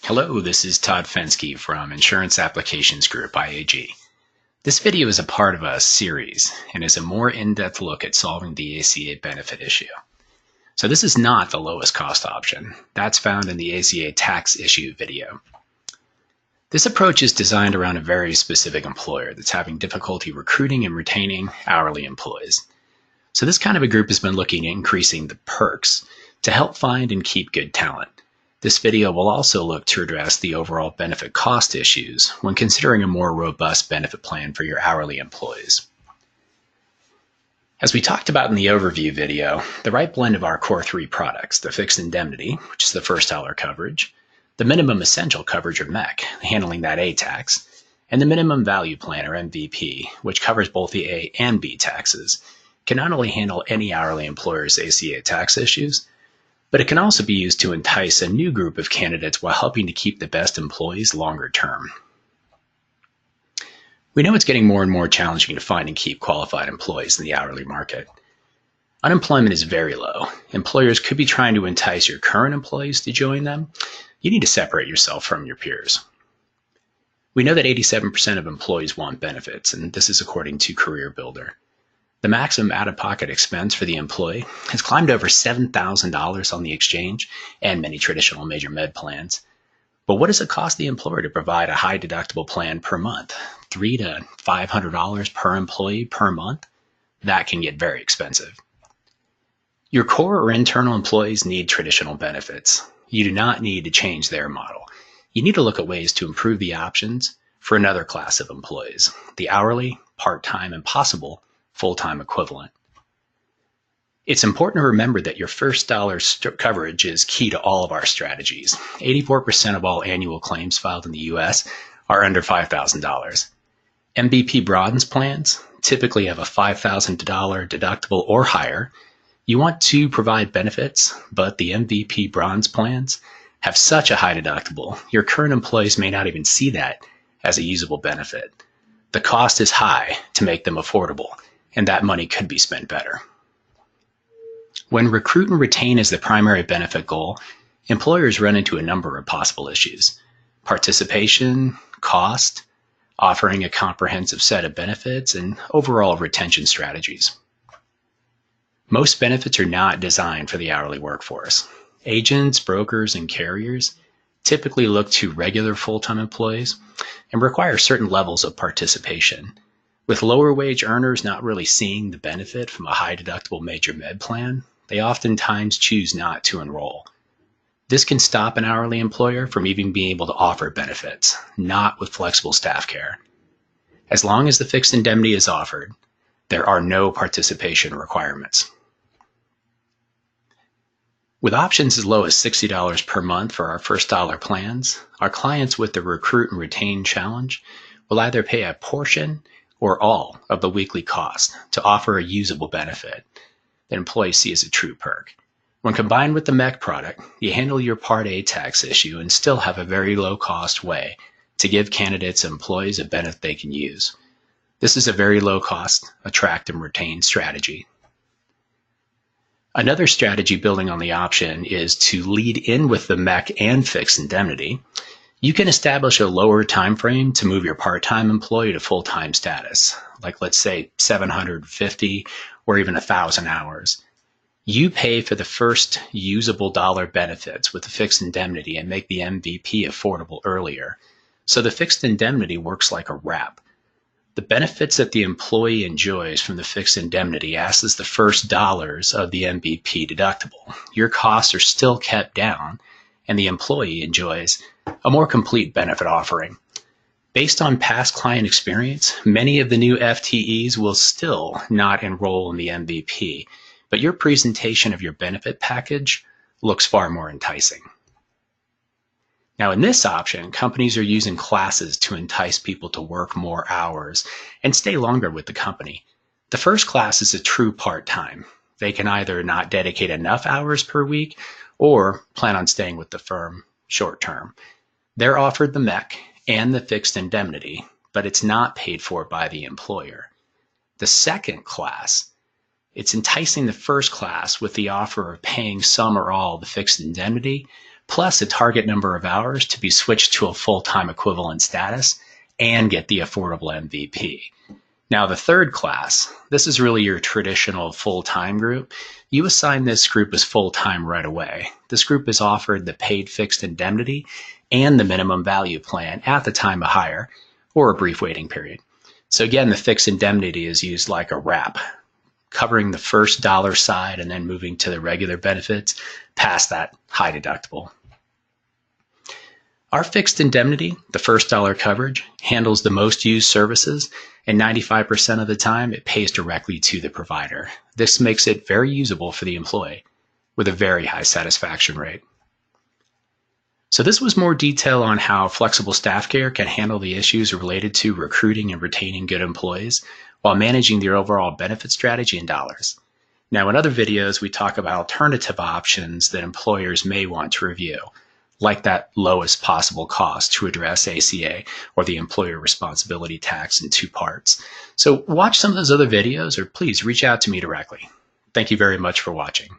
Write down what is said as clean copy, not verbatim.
Hello, this is Todd Fensky from Insurance Applications Group, IAG. This video is a part of a series and is a more in-depth look at solving the ACA benefit issue. So this is not the lowest cost option. That's found in the ACA tax issue video. This approach is designed around a very specific employer that's having difficulty recruiting and retaining hourly employees. So this kind of a group has been looking at increasing the perks to help find and keep good talent. This video will also look to address the overall benefit cost issues when considering a more robust benefit plan for your hourly employees. As we talked about in the overview video, the right blend of our core three products, the fixed indemnity, which is the first dollar coverage, the minimum essential coverage or MEC, handling that A tax, and the minimum value plan or MVP, which covers both the A and B taxes, can not only handle any hourly employer's ACA tax issues, but it can also be used to entice a new group of candidates while helping to keep the best employees longer term. We know it's getting more and more challenging to find and keep qualified employees in the hourly market. Unemployment is very low. Employers could be trying to entice your current employees to join them. You need to separate yourself from your peers. We know that 87% of employees want benefits, and this is according to Career Builder. The maximum out-of-pocket expense for the employee has climbed over $7,000 on the exchange and many traditional major med plans. But what does it cost the employer to provide a high deductible plan per month? $300 to $500 per employee per month? That can get very expensive. Your core or internal employees need traditional benefits. You do not need to change their model. You need to look at ways to improve the options for another class of employees, the hourly, part-time, and possible full-time equivalent. It's important to remember that your first dollar coverage is key to all of our strategies. 84% of all annual claims filed in the U.S. are under $5,000. MVP bronze plans typically have a $5,000 deductible or higher. You want to provide benefits, but the MVP bronze plans have such a high deductible, your current employees may not even see that as a usable benefit. The cost is high to make them affordable, and that money could be spent better. When recruit and retain is the primary benefit goal, employers run into a number of possible issues. Participation, cost, offering a comprehensive set of benefits, and overall retention strategies. Most benefits are not designed for the hourly workforce. Agents, brokers, and carriers typically look to regular full-time employees and require certain levels of participation. With lower wage earners not really seeing the benefit from a high deductible major med plan, they oftentimes choose not to enroll. This can stop an hourly employer from even being able to offer benefits, not with flexible StaffCARE. As long as the fixed indemnity is offered, there are no participation requirements. With options as low as $60 per month for our first dollar plans, our clients with the recruit and retain challenge will either pay a portion or all of the weekly cost to offer a usable benefit that employees see as a true perk. When combined with the MEC product, you handle your Part A tax issue and still have a very low-cost way to give candidates and employees a benefit they can use. This is a very low-cost, attract and retain strategy. Another strategy building on the option is to lead in with the MEC and fixed indemnity. You can establish a lower time frame to move your part-time employee to full-time status, like let's say 750 or even 1,000 hours. You pay for the first usable dollar benefits with the fixed indemnity and make the MVP affordable earlier. So the fixed indemnity works like a wrap. The benefits that the employee enjoys from the fixed indemnity acts as the first dollars of the MVP deductible. Your costs are still kept down, and the employee enjoys a more complete benefit offering. Based on past client experience, many of the new FTEs will still not enroll in the MVP, but your presentation of your benefit package looks far more enticing. Now in this option, companies are using classes to entice people to work more hours and stay longer with the company. The first class is a true part-time. They can either not dedicate enough hours per week or plan on staying with the firm short-term. They're offered the MEC and the fixed indemnity, but it's not paid for by the employer. The second class, it's enticing the first class with the offer of paying some or all of the fixed indemnity, plus a target number of hours to be switched to a full-time equivalent status and get the affordable MVP. Now, the third class, this is really your traditional full-time group. You assign this group as full-time right away. This group is offered the paid fixed indemnity and the minimum value plan at the time of hire or a brief waiting period. So again, the fixed indemnity is used like a wrap, covering the first dollar side and then moving to the regular benefits past that high deductible. Our fixed indemnity, the first dollar coverage, handles the most used services, and 95% of the time it pays directly to the provider. This makes it very usable for the employee with a very high satisfaction rate. So this was more detail on how flexible StaffCARE can handle the issues related to recruiting and retaining good employees while managing their overall benefit strategy in dollars. Now, in other videos, we talk about alternative options that employers may want to review, like that lowest possible cost to address ACA or the employer responsibility tax in 2 parts. So watch some of those other videos or please reach out to me directly. Thank you very much for watching.